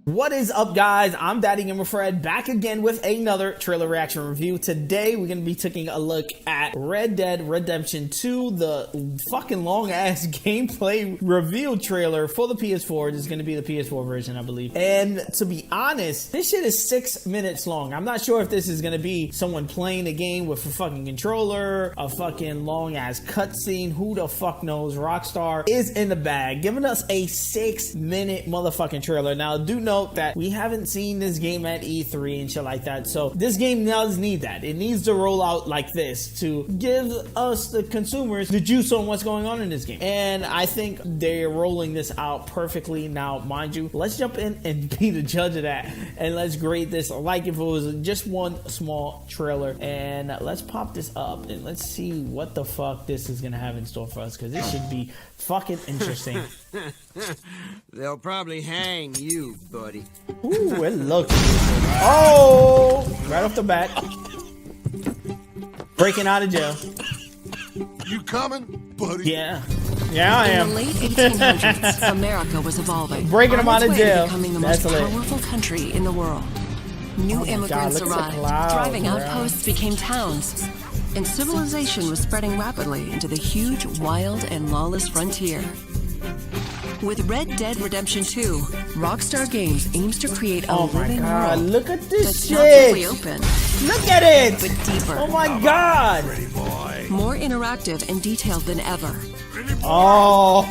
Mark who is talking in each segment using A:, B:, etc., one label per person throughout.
A: What is up, guys? I'm Daddy Gamer Fred, back again with another trailer reaction review. Today we're gonna be taking a look at Red Dead Redemption 2, the fucking long ass gameplay reveal trailer for the PS4. This is gonna be the PS4 version, I believe. And to be honest, this shit is 6 minutes long. I'm not sure if this is gonna be someone playing the game with a fucking controller, a fucking long ass cutscene. Who the fuck knows? Rockstar is in the bag, giving us a 6-minute motherfucking trailer. Now, do note that we haven't seen this game at E3 and shit like that, so this game does need that. It needs to roll out like this to give us, the consumers, the juice on what's going on in this game, and I think they're rolling this out perfectly. Now, mind you, let's jump in and be the judge of that, and let's grade this like if it was just one small trailer. And let's pop this up and let's see what the fuck this is gonna have in store for us, because this should be fucking interesting.
B: They'll probably hang you, buddy.
A: Ooh, it looks beautiful. Oh, right off the bat. Breaking out of jail.
C: You coming, buddy?
A: Yeah. Yeah, I am.
D: In the late 1800s, America was evolving.
A: Breaking them out of jail.
D: Becoming the
A: That's
D: most
A: lit.
D: powerful country in the world. New immigrants
A: look at the
D: arrived.
A: clouds,
D: Thriving
A: bro.
D: outposts became towns. And civilization was spreading rapidly into the huge, wild, and lawless frontier. With Red Dead Redemption 2, Rockstar Games aims to create a
A: Oh my
D: living
A: god,
D: world
A: look at this
D: that's not fully
A: shit.
D: open,
A: Look at it.
D: but deeper,
A: Oh my god.
D: more interactive, and detailed than ever.
A: Oh.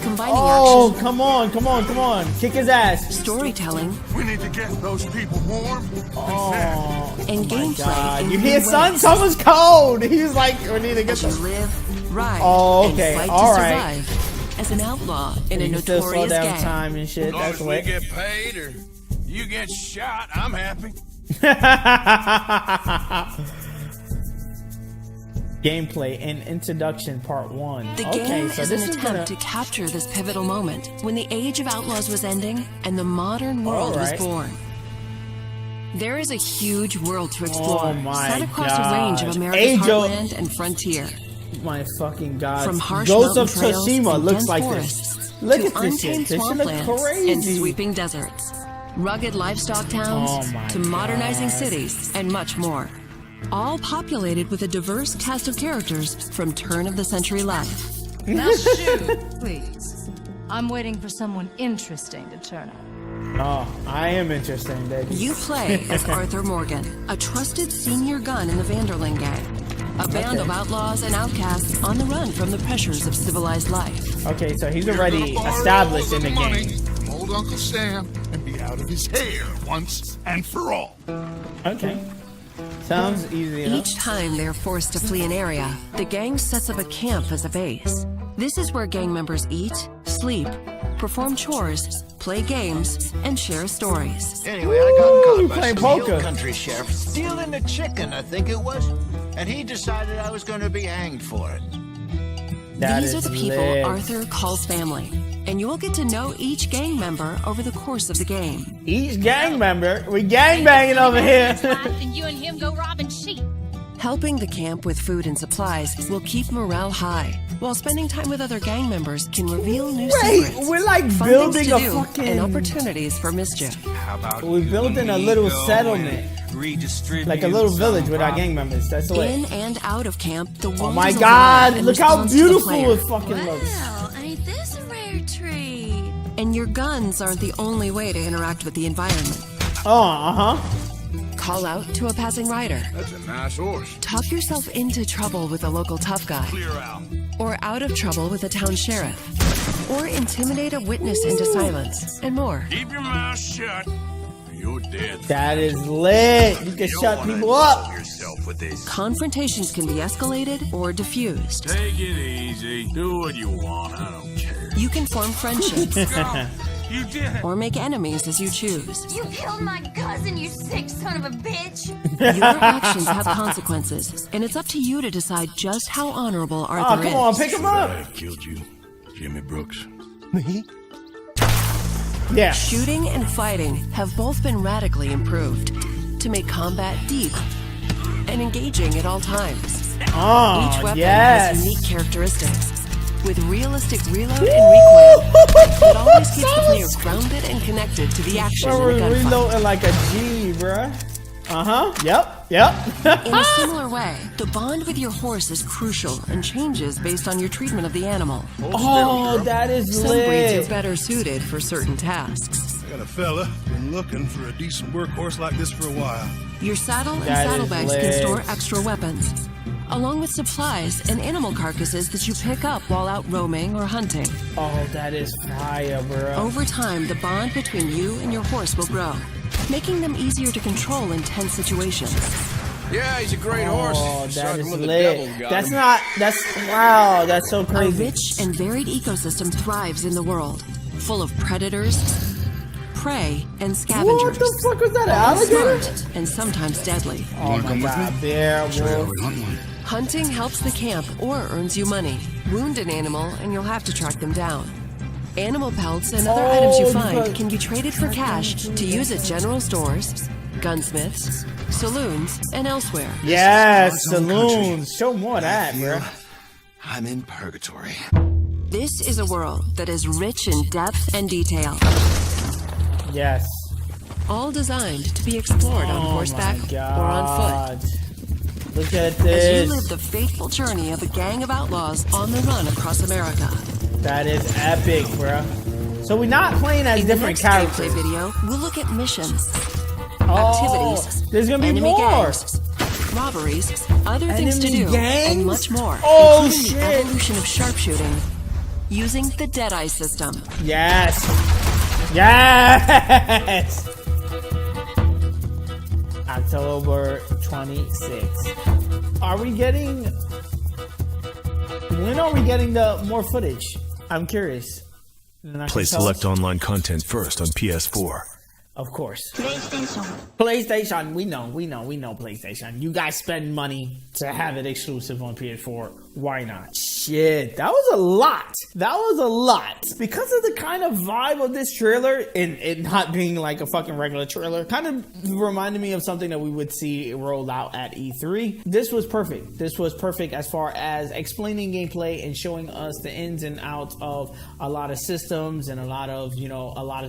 D: Combining
A: Oh,
D: action,
A: come on, come on, come on. Kick his ass.
D: storytelling,
C: We need to get those people warm.
A: Oh.
D: and gameplay
A: God.
D: in
A: You
D: new
A: hear, son?
D: ways.
A: Someone's cold. He's like, we need to get
D: As you
A: this.
D: live, ride,
A: Oh, okay.
D: and fight
A: All
D: to
A: right.
D: survive as an outlaw in a
A: You can still slow
D: notorious
A: down
D: gang.
A: time and shit.
C: As long
A: That's
C: as we
A: lit.
C: get paid or you get shot, I'm happy.
A: Gameplay and introduction part 1.
D: The
A: Okay,
D: game
A: so
D: is
A: this
D: an
A: is
D: attempt
A: gonna.
D: to capture this pivotal moment when the age of outlaws was ending and the modern world
A: Alright.
D: was born. There is a huge world to explore,
A: Oh my
D: set across a range of
A: God.
D: America's
A: Age of-
D: heartland and frontier.
A: My fucking god.
D: From harsh
A: Ghost of
D: mountain trails
A: Tsushima
D: and
A: looks
D: dense
A: like
D: forests
A: this. Look
D: to
A: at this shit.
D: untamed
A: This shit looks
D: swamplands and
A: crazy.
D: sweeping deserts, rugged livestock towns
A: Oh my
D: to modernizing
A: God.
D: cities, and much more. All populated with a diverse cast of characters from turn-of-the-century life.
E: Now shoot, please. I'm waiting for someone interesting to turn up.
A: Oh, I am interested, baby.
D: You play as Arthur Morgan, a trusted senior gun in the Vanderling gang. A band of outlaws and outcasts on the run from the pressures of civilized life.
A: Okay, so he's
C: You're
A: already
C: gonna borrow
A: established
C: all
A: in the
C: money
A: game.
C: from old Uncle Sam and be out of his hair once and for all.
A: Okay. Sounds easy enough.
D: Each time they're forced to flee an area, the gang sets up a camp as a base. This is where gang members eat, sleep, perform chores, play games, and share stories.
F: Anyway, I got caught by
A: playing
F: some
A: poker.
F: hill country sheriff stealing a chicken, I think it was. And he decided I was going to be hanged for it.
A: That
D: These are
A: is
D: the people
A: lit.
D: Arthur calls family, and you will get to know each gang member over the course of the game.
A: Each gang member. We gang banging over here.
G: And you and him go robbing sheep.
D: Helping the camp with food and supplies will keep morale high, while spending time with other gang members can reveal new
A: Wait,
D: secrets,
A: we're like
D: fun
A: building
D: things to
A: a
D: do,
A: fucking.
D: and opportunities for mischief.
A: We're building a little settlement, like a little village with our gang members. That's lit.
D: In and out of camp, the world
A: Oh my
D: is alive
A: god,
D: in
A: look how
D: response to the
A: beautiful
D: player.
A: it fucking looks.
G: Well, ain't this a rare treat?
D: And your guns aren't the only way to interact with the environment.
A: Oh, uh-huh.
D: Call out to a passing rider.
C: That's a nice horse.
D: Talk yourself into trouble with a local tough guy.
C: Clear out.
D: Or out of trouble with a town sheriff. Or intimidate a witness into silence. And more.
C: Keep your mouth shut. You're dead.
A: That is lit. You can shut people up.
C: Yourself with this.
D: Confrontations can be escalated or diffused.
C: Take it easy. Do what you want. I don't care.
D: You can form friendships
C: You did it.
D: or make enemies as you choose.
G: You killed my cousin, you sick son of a bitch.
D: Your actions have consequences, and it's up to you to decide just how honorable
A: Oh,
D: Arthur
A: come on,
D: is.
A: pick him up.
C: I killed you, Jimmy Brooks.
A: Yeah.
D: Shooting and fighting have both been radically improved. to make combat deep and engaging at all times.
A: Oh,
D: Each weapon
A: yes.
D: has unique characteristics, with realistic reload and recoil that always keeps the player grounded and connected to the action in
A: We're
D: the gunfight.
A: reloading like a G, bruh. Yep.
D: In a similar way, the bond with your horse is crucial and changes based on your treatment of the animal.
A: Oh, that is
D: Some breeds are
A: lit.
D: better suited for certain tasks.
C: Got a fella been looking for a decent workhorse like this for a while.
D: Your saddle and
A: That is
D: saddlebags can
A: lit.
D: store extra weapons, along with supplies and animal carcasses that you pick up while out roaming or hunting.
A: Oh, that is fire, bro.
D: Over time, the bond between you and your horse will grow, making them easier to control in tense situations.
B: Yeah, he's a great horse.
A: Oh,
B: Shot
A: that
B: him
A: is
B: when the devil
A: lit.
B: got
A: That's
B: him.
A: not. That's wow. That's so
D: A
A: crazy.
D: rich and varied ecosystem thrives in the world, full of predators, prey, and
A: What
D: scavengers.
A: the fuck was that? An
D: All
A: alligator?
D: smart and sometimes deadly.
A: Oh
C: Wanna
A: my
C: come with
A: god,
C: me?
A: bear,
C: Show you how
A: wolf.
C: we hunt one.
D: Hunting helps the camp or earns you money. Wound an animal and you'll have to track them down. Animal pelts and other items you find
A: because-
D: can be traded for cash to use at general stores, gunsmiths, saloons, and elsewhere.
A: Yes,
C: This is God's own country.
A: saloons. Show more of that, bro.
C: I'm in purgatory.
D: This is a world that is rich in depth and detail,
A: Yes.
D: all designed to be explored on
A: Oh
D: horseback
A: my
D: or on foot.
A: God. Look at
D: As you
A: this.
D: live the fateful journey of a gang of outlaws on the run across America.
A: That is epic, bro. So we're not playing as
D: In the
A: different
D: next gameplay
A: characters.
D: video, we'll look at missions,
A: Oh,
D: activities,
A: there's gonna be
D: enemy
A: more.
D: gangs, robberies, other things to
A: Enemy
D: do,
A: gangs?
D: and much more,
A: Oh,
D: including
A: shit.
D: the evolution of sharpshooting using the Deadeye system.
A: Yes. Yes. October 26th. Are we getting? When are we getting the more footage? I'm curious. You're not
H: Play
A: gonna tell
H: select
A: us?
H: online content first on PS4.
A: Of course. PlayStation. We know PlayStation. You guys spend money to have it exclusive on PS4. Why not? Shit, that was a lot. Because of the kind of vibe of this trailer and it not being like a fucking regular trailer, kind of reminded me of something that we would see rolled out at E3. This was perfect. This was perfect as far as explaining gameplay and showing us the ins and outs of a lot of systems and a lot of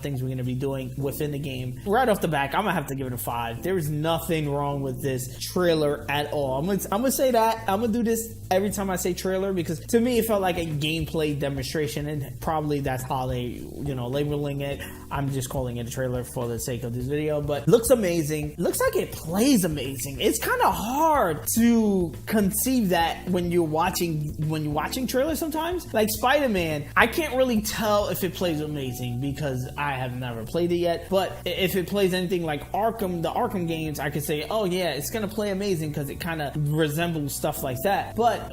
A: things we're going to be doing within the game. Right off the back, I'm gonna have to give it a 5. There's nothing wrong with this trailer at all. I'm gonna say that. I'm gonna do this every time I say trailer because to me it felt like a gameplay demonstration, and probably that's how they labeling it. I'm just calling it a trailer for the sake of this video, but looks amazing. Looks like it plays amazing. It's kind of hard to conceive that when you're watching trailers sometimes. Like Spider-Man, I can't really tell if it plays amazing because I have never played it yet, but if it plays anything like Arkham, the Arkham games, I could say, oh yeah, it's gonna play amazing because it kind of resembles stuff like that. But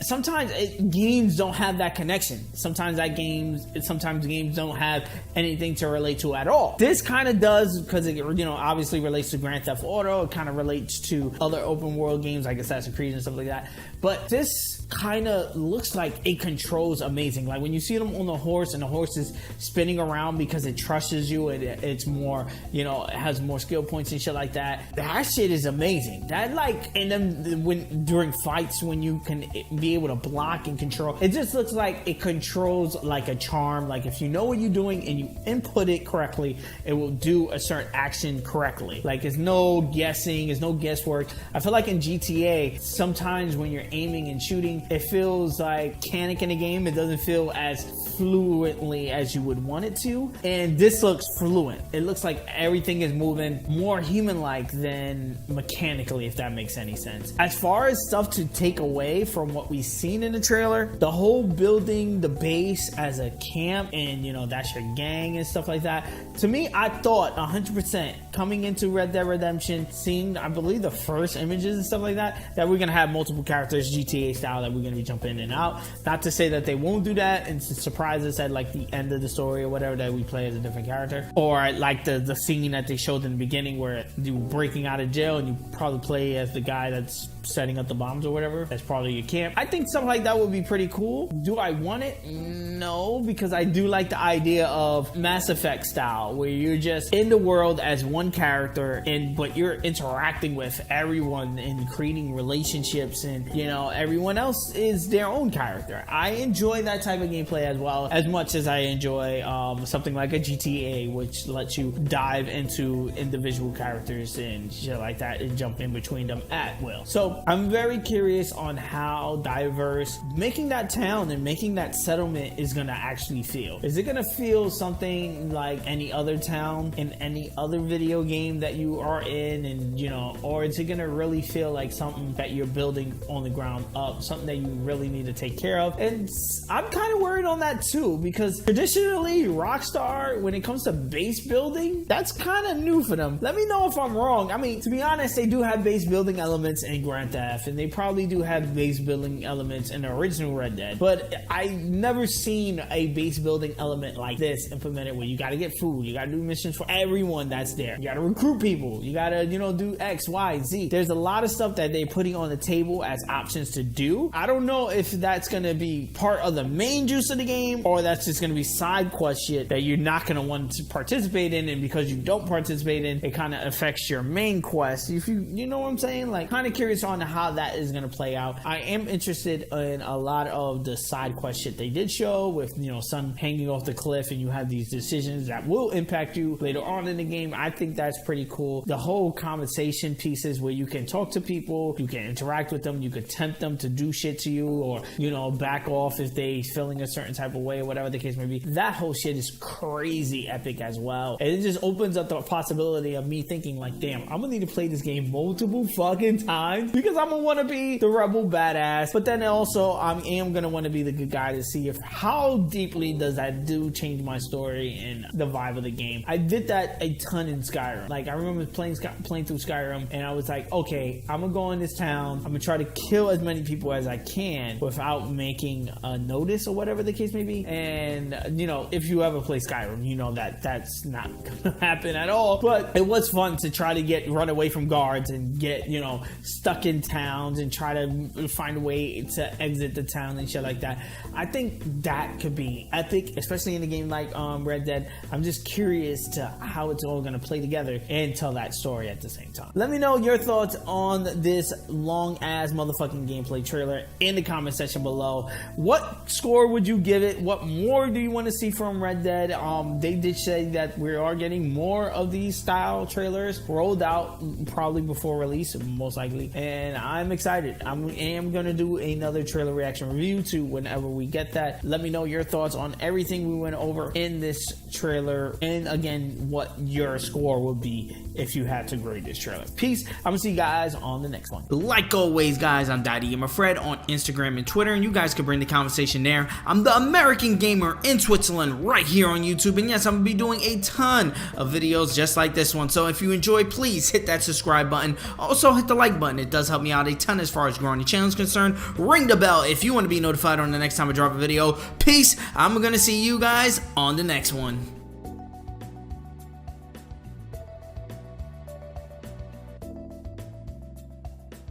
A: sometimes games don't have that connection. Sometimes games don't have anything to relate to at all. This kind of does because it obviously relates to Grand Theft Auto. It kind of relates to other open world games like Assassin's Creed and stuff like that. But this kind of looks like it controls amazing. Like when you see them on the horse and the horse is spinning around because it trusts you, it's more, it has more skill points and shit like that. That shit is amazing. That and then during fights when you can be able to block and control, it just looks like it controls like a charm. Like if you know what you're doing and you input it correctly, it will do a certain action correctly. Like there's no guessing, there's no guesswork. I feel like in GTA, sometimes when you're aiming and shooting, it feels like mechanic in the game. It doesn't feel as fluently as you would want it to. And this looks fluent. It looks like everything is moving more human-like than mechanically, if that makes any sense. As far as stuff to take away from what we've seen in the trailer, the whole building the base as a camp and that's your gang and stuff like that. To me, I thought 100% coming into Red Dead Redemption, seeing I believe the first images and stuff like that we're gonna have multiple characters GTA style that we're gonna be jumping in and out. Not to say that they won't do that and to surprise us at like the end of the story or whatever, that we play as a different character, or like the scene that they showed in the beginning where you breaking out of jail and you probably play as the guy that's setting up the bombs or whatever. That's probably your camp. I think something like that would be pretty cool. Do I want it? No, because I do like the idea of Mass Effect style, where you're just in the world as one character, but you're interacting with everyone and creating relationships, and you know, everyone else is their own character. I enjoy that type of gameplay as well, as much as I enjoy something like a GTA, which lets you dive into individual characters and shit like that and jump in between them at will. So I'm very curious on how diverse making that town and making that settlement is gonna actually feel. Is it gonna feel something like any other town in any other video game that you are in, and you know, or is it gonna really feel like something that you're building on the ground up, something that you really need to take care of? And I'm kind of worried on that too, because traditionally Rockstar, when it comes to base building, that's kind of new for them. Let me know if I'm wrong. I mean, to be honest, they do have base building elements in Grand Theft, and they probably do have base building elements in the original Red Dead, but I never seen a base building element like this implemented, where you got to get food, you got to do missions for everyone that's there, you got to recruit people, you got to, you know, do X, Y, Z. There's a lot of stuff that they're putting on the table as options to do. I don't know if that's going to be part of the main juice of the game, or that's just going to be side quest shit that you're not going to want to participate in, and because you don't participate in, it kind of affects your main quest. If you know what I'm saying? Like, kind of curious on how that is going to play out. I am interested in a lot of the side quest shit they did show, with, you know, Sun hanging off the cliff and you have these decisions that will impact you later on in the game. I think that's pretty cool. The whole conversation pieces where you can talk to people, you can interact with them, you could tempt them to do shit to you, or, you know, back off if they feeling a certain type of way, or whatever the case may be. That whole shit is crazy epic as well. And it just opens up the possibility of me thinking like, damn, I'm gonna need to play this game multiple fucking times, because I'm gonna want to be the rebel badass, but then also I am gonna want to be the good guy to see if how deeply does that do change my story and the vibe of the game. I did that a ton in Skyrim. Like, I remember playing through Skyrim, and I was like, okay, I'm gonna go in this town, I'm gonna try to kill as many people as I can without making a notice, or whatever the case may be. And you know, if you ever play Skyrim, you know that that's not gonna happen at all. But it was fun to try to run away from guards and get, you know, stuck in towns and try to find a way to exit the town and shit like that. I think that could be epic, especially in a game like Red Dead. I'm just curious to how it's all gonna play together and tell that story at the same time. Let me know your thoughts on this long ass motherfucking gameplay trailer in the comment section below. What score would you give it? What more do you want to see from Red Dead? They did say that we are getting more of these style trailers rolled out probably before release, most likely, and I'm excited. I am gonna do another trailer reaction review too whenever we get that. Let me know your thoughts on everything we went over in this trailer, and again, what your score would be if you had to grade this trailer. Peace. I'm gonna see you guys on the next one. Like always, guys, I'm Daddy Gamer Fred on Instagram and Twitter, and you guys can bring the conversation there. I'm the American Gamer in Switzerland right here on YouTube, and yes, I'm gonna be doing a ton of videos just like this one. So if you enjoy, please hit that subscribe button. Also hit the like button. It does help me out a ton as far as growing the channel is concerned. Ring the bell if you want to be notified on the next time I drop a video. Peace. I'm gonna see you guys on the next one.